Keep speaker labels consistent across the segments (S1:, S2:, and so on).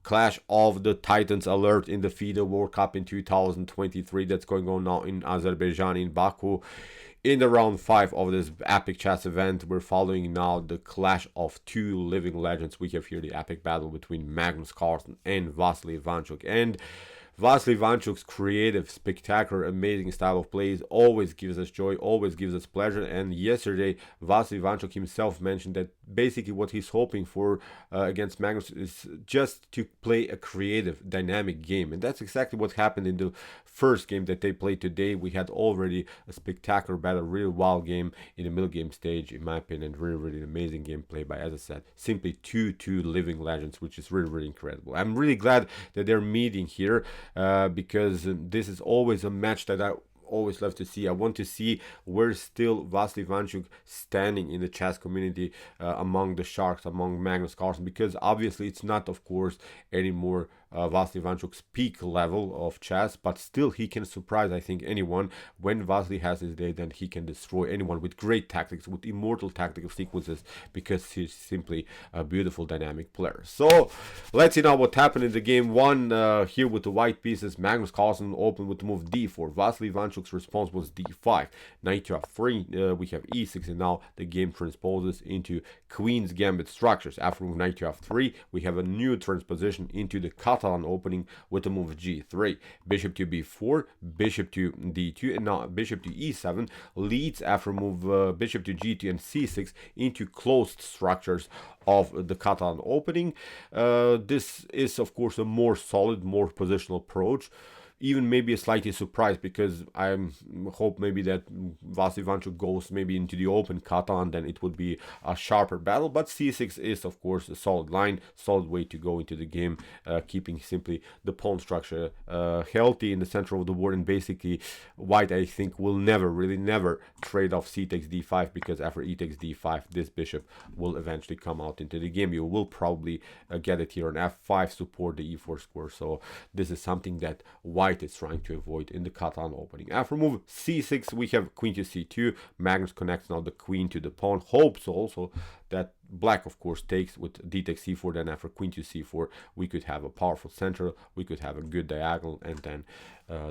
S1: clash of the Titans alert in the FIDE World Cup in 2023 that's going on now in Azerbaijan, in Baku. In the round 5 of this epic chess event, we're following now the clash of two living legends. We have here the epic battle between Magnus Carlsen and Vasyl Ivanchuk. And Vasyl Ivanchuk's creative, spectacular, amazing style of play always gives us joy, always gives us pleasure. And yesterday, Vasyl Ivanchuk himself mentioned that basically what he's hoping for against Magnus is just to play a creative, dynamic game. And that's exactly what happened in the first game that they played today. We had already a spectacular battle, real wild game in the middle game stage, in my opinion. Really amazing game played by, as I said, simply two living legends, which is really incredible. I'm really glad that they're meeting here. Because this is always a match that I always love to see. I want to see where still Vasyl Ivanchuk standing in the chess community among the sharks, among Magnus Carlsen, because obviously it's not, of course, anymore Vasyl Ivanchuk's peak level of chess, but still he can surprise, I think, anyone. When Vasyl has his day, then he can destroy anyone with great tactics, with immortal tactical sequences, because he's simply a beautiful, dynamic player. So let's see now what happened in the game 1 here with the white pieces. Magnus Carlsen opened with the move d4. Vasyl Ivanchuk's response was d5. Knight to f3, we have e6, and now the game transposes into Queen's Gambit structures. After move knight to f3, we have a new transposition into the Catalan opening with the move g3. Bishop to b4, bishop to d2, and now bishop to e7 leads after move bishop to g2 and c6 into closed structures of the Catalan opening. This is, of course, a more solid, more positional approach. Even maybe a slightly surprise, because I hope maybe that Vasyl Ivanchuk goes maybe into the open Catalan, then it would be a sharper battle. But c6 is, of course, a solid line, solid way to go into the game, keeping simply the pawn structure healthy in the center of the board. And basically, white, I think, will never trade off c takes d5, because after e takes d5, this bishop will eventually come out into the game. You will probably get it here on f5, support the e4 square. So this is something that white is trying to avoid in the Catalan opening. After move c6, we have queen to c2. Magnus connects now the queen to the pawn. Hopes also that black, of course, takes with d takes c4. Then after queen to c4, we could have a powerful center, we could have a good diagonal, and then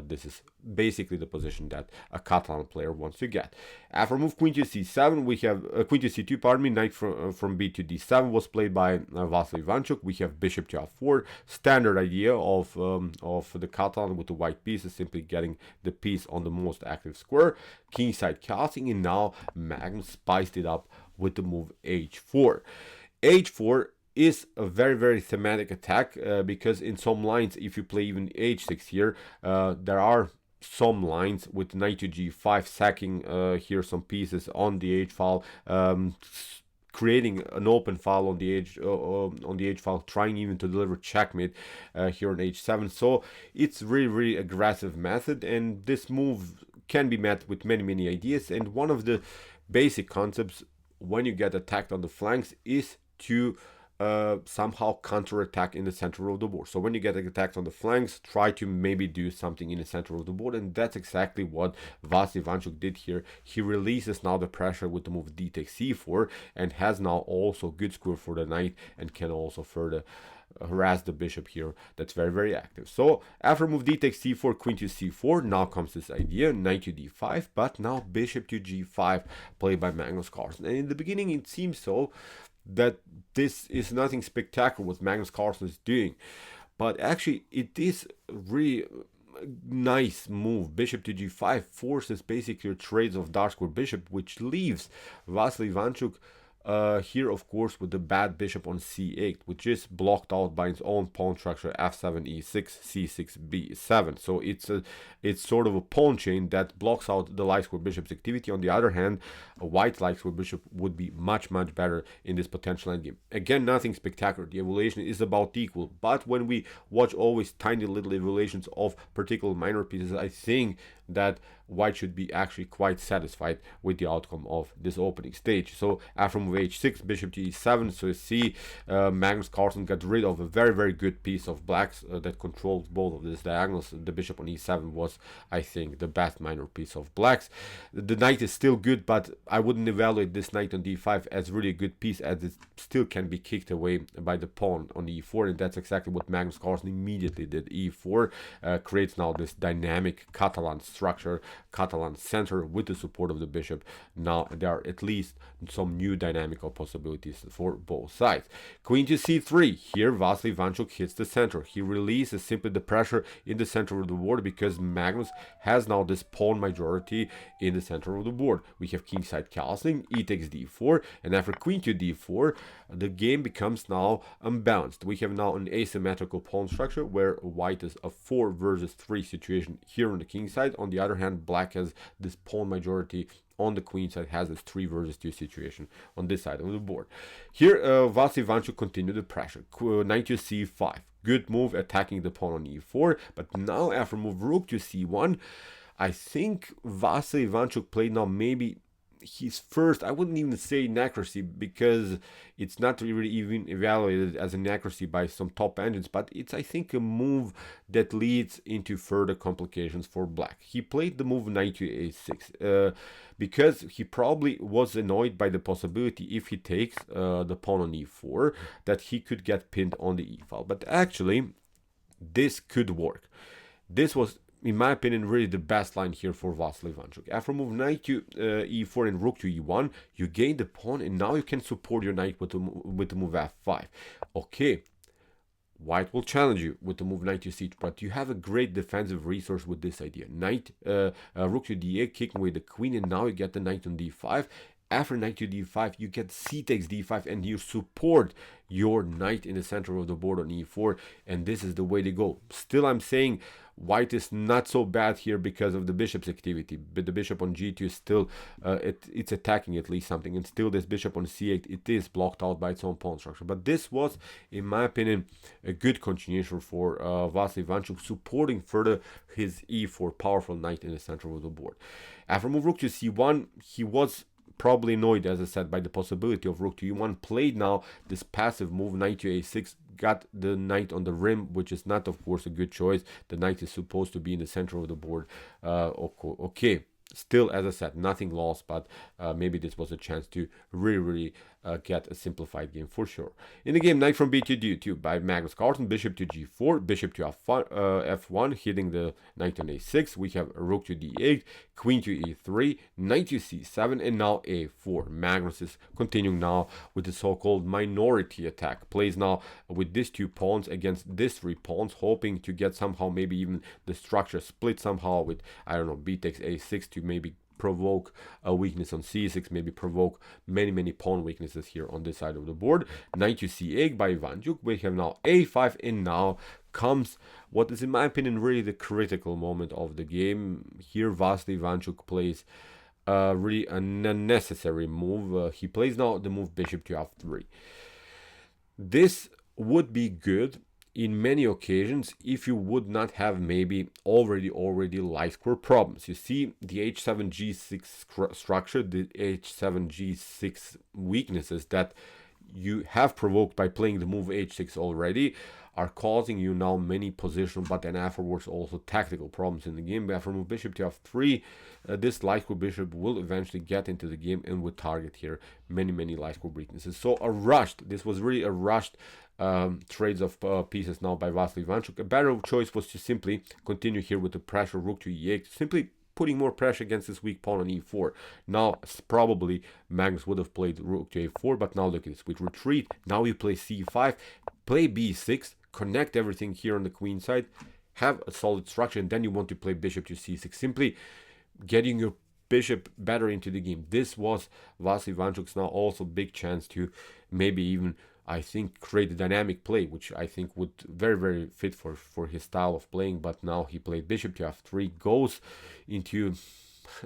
S1: this is basically the position that a Catalan player wants to get. After move queen to c7, we have queen to c2, pardon me. Knight from b to d7 was played by Vasyl Ivanchuk. We have bishop to f4. Standard idea of the Catalan with the white pieces, simply getting the piece on the most active square. Kingside casting, and now Magnus spiced it up with the move h4. h4 is a very thematic attack, because in some lines, if you play even h6 here, there are some lines with knight to g5 sacking here some pieces on the h file, creating an open file on the h file, trying even to deliver checkmate here on h7. So it's really aggressive method, and this move can be met with many ideas. And one of the basic concepts when you get attacked on the flanks is to somehow counterattack in the center of the board. So when you get attacked on the flanks, try to maybe do something in the center of the board, and that's exactly what Vasyl Ivanchuk did here. He releases now the pressure with the move d takes c4, and has now also good square for the knight, and can also further harass the bishop here. That's very active. So after move d takes c4, queen to c4, now comes this idea, knight to d5, but now bishop to g5 played by Magnus Carlsen. And in the beginning it seems so that this is nothing spectacular what Magnus Carlsen is doing, but actually it is really nice move. Bishop to g5 forces basically your trades of dark square bishop, which leaves Vasyl Ivanchuk here, of course, with the bad bishop on c8, which is blocked out by its own pawn structure f7, e6, c6, b7. So it's sort of a pawn chain that blocks out the light square bishop's activity. On the other hand, a white light square bishop would be much better in this potential endgame. Again, nothing spectacular. The evaluation is about equal, but when we watch always tiny little evaluations of particular minor pieces, I think that white should be actually quite satisfied with the outcome of this opening stage. So after move h6, bishop to e7, so you see Magnus Carlsen got rid of a very good piece of blacks that controlled both of these diagonals. The bishop on e7 was, I think, the best minor piece of blacks. The knight is still good, but I wouldn't evaluate this knight on d5 as really a good piece, as it still can be kicked away by the pawn on e4, and that's exactly what Magnus Carlsen immediately did. e4 creates now this dynamic Catalan structure, Catalan center with the support of the bishop. Now there are at least some new dynamical possibilities for both sides. Queen to c3. Here Vasyl Ivanchuk hits the center. He releases simply the pressure in the center of the board because Magnus has now this pawn majority in the center of the board. We have kingside castling, e takes d4, and after queen to d4, the game becomes now unbalanced. We have now an asymmetrical pawn structure where white is a 4 versus 3 situation here on the king side. On the other hand, black has this pawn majority on the queen side, has this 3 versus 2 situation on this side of the board. Here Vasyl Ivanchuk continued the pressure. Knight to c5. Good move attacking the pawn on e4, but now after move rook to c1, I think Vasyl Ivanchuk played now maybe his first, I wouldn't even say inaccuracy, because it's not really even evaluated as an accuracy by some top engines, but it's, I think, a move that leads into further complications for black. He played the move knight to a6 because he probably was annoyed by the possibility, if he takes the pawn on e4, that he could get pinned on the e file. But actually this could work. This was, in my opinion, really the best line here for Vasyl Ivanchuk. After move knight to e4 and rook to e1, you gain the pawn, and now you can support your knight with the move f5. Okay, white will challenge you with the move knight to c2, but you have a great defensive resource with this idea. Knight, rook to d8, kicking away the queen, and now you get the knight on d5. After knight to d5, you get c takes d5, and you support your knight in the center of the board on e4, and this is the way to go. Still, I'm saying white is not so bad here because of the bishop's activity, but the bishop on g2 is still it's attacking at least something, and still this bishop on c8, it is blocked out by its own pawn structure. But this was, in my opinion, a good continuation for Vasyl Ivanchuk, supporting further his e4 powerful knight in the center of the board. After move rook to c1, he was probably annoyed, as I said, by the possibility of rook to e1, played now this passive move knight to a6, got the knight on the rim, which is not, of course, a good choice. The knight is supposed to be in the center of the board. Okay, still, as I said, nothing lost, but maybe this was a chance to really get a simplified game for sure. In the game, knight from b to d2 by Magnus Carlsen, bishop to g4, bishop to f1, hitting the knight on a6. We have rook to d8, queen to e3, knight to c7, and now a4. Magnus is continuing now with the so-called minority attack. Plays now with these 2 pawns against these 3 pawns, hoping to get somehow maybe even the structure split somehow with, I don't know, b takes a6 to maybe provoke a weakness on c6, maybe provoke many pawn weaknesses here on this side of the board. Knight to c8 by Ivanchuk. We have now a5, and now comes what is, in my opinion, really the critical moment of the game. Here Vasyl Ivanchuk plays really an unnecessary move. He plays now the move bishop to f3. This would be good in many occasions if you would not have maybe already light square problems. You see the h7 g6 structure, the h7 g6 weaknesses that you have provoked by playing the move h6 already are causing you now many positional, but then afterwards also tactical problems in the game. After move bishop to f3, this light square bishop will eventually get into the game and will target here many light square weaknesses. So this was really a rushed trades of pieces now by Vasyl Ivanchuk. A better choice was to simply continue here with the pressure rook to e8, simply putting more pressure against this weak pawn on e4. Now probably Magnus would have played rook to a4, but now look at this, with retreat, now you play c5, play b6, connect everything here on the queen side, have a solid structure, and then you want to play bishop to c6, simply getting your bishop better into the game. This was Vasyl Ivanchuk's now also big chance to maybe even, I think, create a dynamic play, which I think would very fit for his style of playing. But now he played bishop to f3, goes into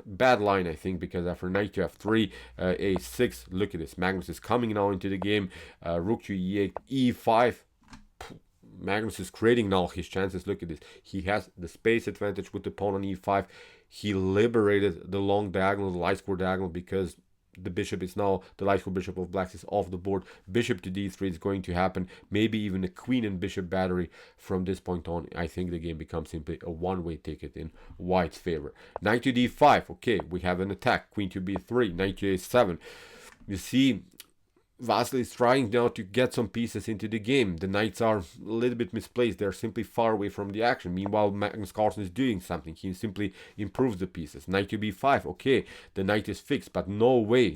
S1: bad line, I think, because after knight to f3, a6, look at this, Magnus is coming now into the game, rook to e8, e5, Magnus is creating now his chances. Look at this. He has the space advantage with the pawn on e5. He liberated the long diagonal, the light square diagonal, because the bishop is now, the light square bishop of blacks is off the board. Bishop to d3 is going to happen. Maybe even a queen and bishop battery from this point on. I think the game becomes simply a one-way ticket in white's favor. Knight to d5. Okay, we have an attack. Queen to b3. Knight to a7. You see, Vasyl is trying now to get some pieces into the game. The knights are a little bit misplaced. They're simply far away from the action. Meanwhile, Magnus Carlsen is doing something. He simply improves the pieces. Knight to b5. Okay, the knight is fixed, but no way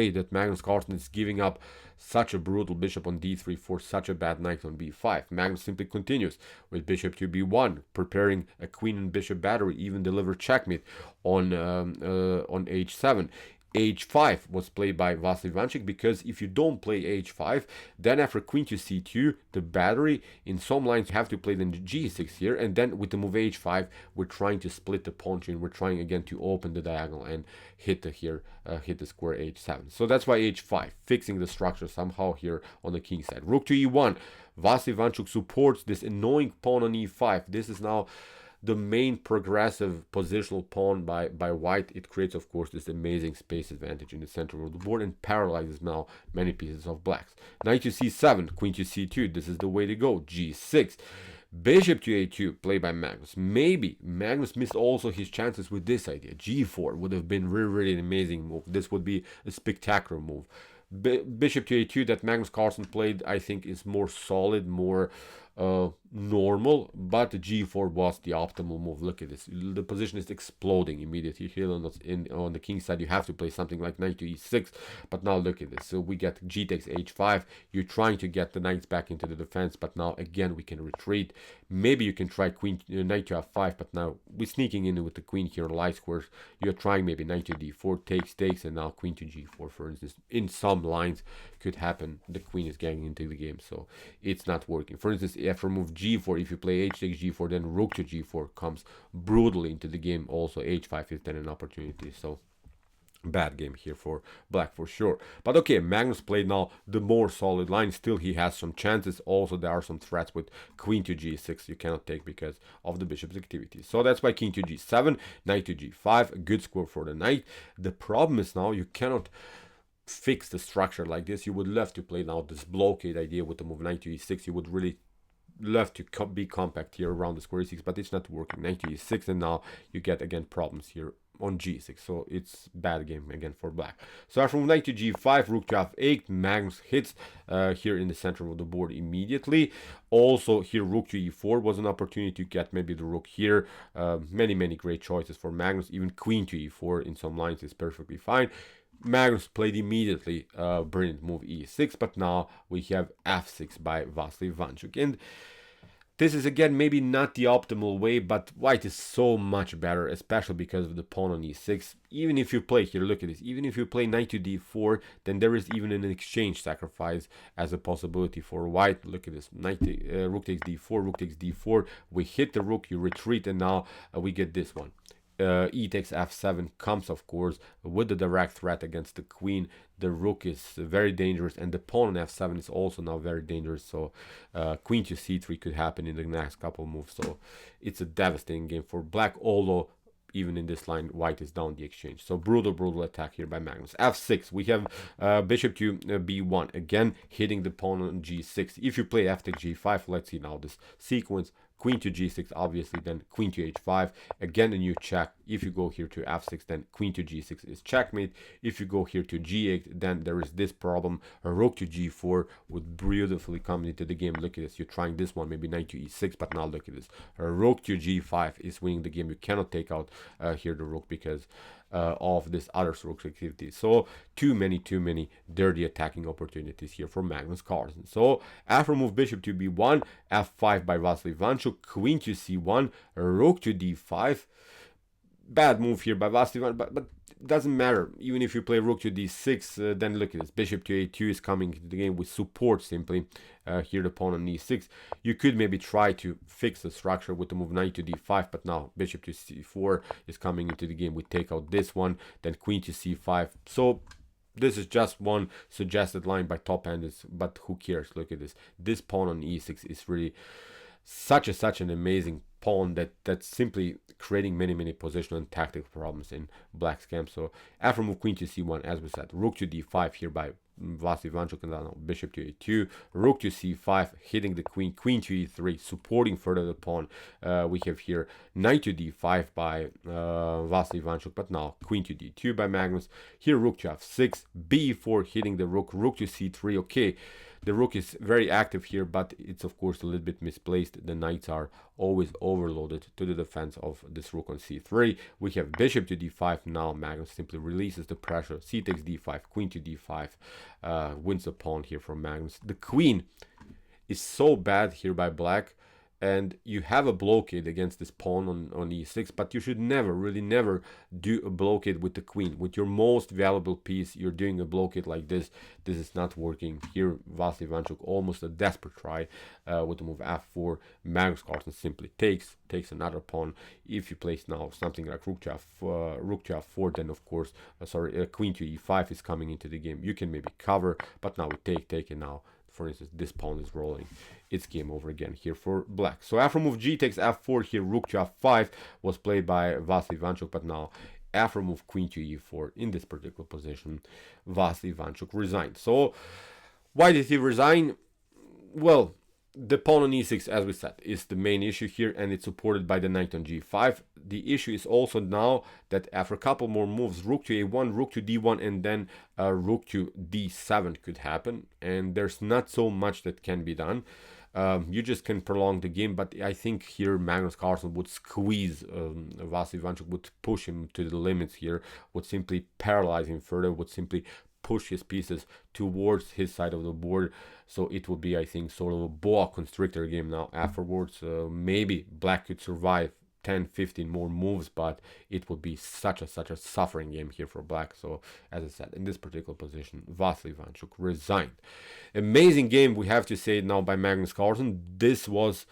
S1: that Magnus Carlsen is giving up such a brutal bishop on d3 for such a bad knight on b5. Magnus simply continues with bishop to b1, preparing a queen and bishop battery, even deliver checkmate on h7. h5 was played by Vasyl Ivanchuk, because if you don't play h5, then after queen to c2, the battery, in some lines you have to play then g6 here, and then with the move h5, we're trying to split the pawn chain. We're trying again to open the diagonal and hit the square h7. So that's why h5, fixing the structure somehow here on the king side. Rook to e1. Vasyl Ivanchuk supports this annoying pawn on e5. This is now the main progressive positional pawn by white. It creates, of course, this amazing space advantage in the center of the board and paralyzes now many pieces of blacks. Knight to c7, queen to c2. This is the way to go. g6. Bishop to a2, played by Magnus. Maybe Magnus missed also his chances with this idea. g4 would have been really an amazing move. This would be a spectacular move. Bishop to a2 that Magnus Carlsen played, I think, is more solid, more normal, but g4 was the optimal move. Look at this. The position is exploding immediately here on the king side. You have to play something like knight to e6, but now look at this. So we get g takes h5. You're trying to get the knights back into the defense, but now again we can retreat. Maybe you can try knight to f5, but now we're sneaking in with the queen here on light squares. You're trying maybe knight to d4, takes, and now queen to g4, for instance. In some lines could happen. The queen is getting into the game, so it's not working. For instance, after move g4, if you play h takes g4, then rook to g4 comes brutally into the game. Also h5 is then an opportunity. So bad game here for black for sure. But okay, Magnus played now the more solid line. Still he has some chances. Also there are some threats with queen to g6 you cannot take because of the bishop's activity. So that's why king to g7, knight to g5, a good score for the knight. The problem is now you cannot fix the structure like this. You would love to play now this blockade idea with the move knight to e6. You would really love to be compact here around the square e6, but it's not working. Knight to e6, and now you get again problems here on g6. So it's bad game again for black. So from knight to g5, rook to f8, Magnus hits here in the center of the board immediately. Also here rook to e4 was an opportunity to get maybe the rook here. Many great choices for Magnus. Even queen to e4 in some lines is perfectly fine. Magnus played immediately brilliant move e6, but now we have f6 by Vasyl Ivanchuk. And this is again maybe not the optimal way, but white is so much better, especially because of the pawn on e6. Even if you play here, look at this, even if you play knight to d4, then there is even an exchange sacrifice as a possibility for white. Look at this, rook takes d4, rook takes d4, we hit the rook, you retreat, and now we get this one. E takes f7 comes, of course, with the direct threat against the queen. The rook is very dangerous, and the pawn on f7 is also now very dangerous. So queen to c3 could happen in the next couple moves. So it's a devastating game for black, although even in this line white is down the exchange. So brutal attack here by Magnus. f6, we have bishop to b1, again hitting the pawn on g6. If you play f takes g5, let's see now this sequence. Queen to g6, obviously, then queen to h5, again a new check. If you go here to f6, then queen to g6 is checkmate. If you go here to g8, then there is this problem. A rook to g4 would beautifully come into the game. Look at this, you're trying this one, maybe knight to e6, but now look at this. A rook to g5 is winning the game. You cannot take out here the rook because of this other rook activity. So too many dirty attacking opportunities here for Magnus Carlsen. So after move bishop to b1, f5 by Vasyl Ivanchuk, queen to c1, rook to d5. Bad move here by Vasyl Ivanchuk, but doesn't matter. Even if you play rook to d6, then look at this, bishop to a2 is coming into the game with support simply. Here the pawn on e6. You could maybe try to fix the structure with the move knight to d5, but now bishop to c4 is coming into the game. We take out this one, then queen to c5. So This is just one suggested line by top enders, but who cares? Look at this. This pawn on e6 is really such an amazing pawn that's simply creating many positional and tactical problems in black's camp. So after move queen to c1, as we said, rook to d5 here by Vasyl Ivanchuk, and then bishop to a2, rook to c5, hitting the queen, queen to e3, supporting further the pawn. We have here knight to d5 by Vasyl Ivanchuk, but now queen to d2 by Magnus. Here rook to f6, b4, hitting the rook, rook to c3. Okay, the rook is very active here, but it's of course a little bit misplaced. The knights are always overloaded to the defense of this rook on c3. We have bishop to d5. Now Magnus simply releases the pressure. C takes d5, queen to d5, wins the pawn here from Magnus. The queen is so bad here by black, and you have a blockade against this pawn on e6, but you should never, really never do a blockade with the queen. With your most valuable piece, you're doing a blockade like this. This is not working. Here, Vasyl Ivanchuk, almost a desperate try with the move f4. Magnus Carlsen simply takes another pawn. If you place now something like rook to f4, then of course, queen to e5 is coming into the game. You can maybe cover, but now we take, and now, for instance, this pawn is rolling. It's game over again here for black. So after move g takes f4 here, rook to f5 was played by Vasyl Ivanchuk, but now after move queen to e4 in this particular position, Vasyl Ivanchuk resigned. So why did he resign? Well, the pawn on e6, as we said, is the main issue here, and it's supported by the knight on g5. The issue is also now that after a couple more moves, rook to a1, rook to d1, and then rook to d7 could happen, and there's not so much that can be done. You just can prolong the game, but I think here Magnus Carlsen would squeeze Vasyl Ivanchuk, would push him to the limits here, would simply paralyze him further, would simply push his pieces towards his side of the board. So it would be, I think, sort of a boa constrictor game now afterwards. Maybe black could survive 10-15 more moves, but it would be such a suffering game here for black. So as I said, in this particular position, Vasyl Ivanchuk resigned. Amazing game, we have to say now, by Magnus Carlsen. This was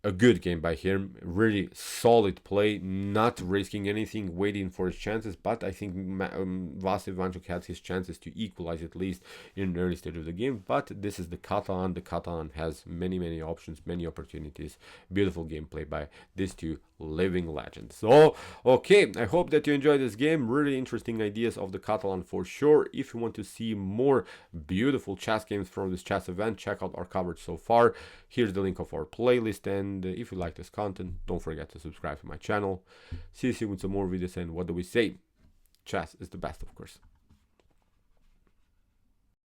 S1: a good game by him, really solid play, not risking anything, waiting for his chances, but I think Vasyl Ivanchuk had his chances to equalize at least in the early stage of the game. But this is the Catalan. The Catalan has many options, many opportunities. Beautiful gameplay by these two living legends. So okay, I hope that you enjoyed this game. Really interesting ideas of the Catalan for sure. If you want to see more beautiful chess games from this chess event, check out our coverage so far. Here's the link of our playlist, and if you like this content, don't forget to subscribe to my channel. See you soon with some more videos, and what do we say? Chess is the best, of course.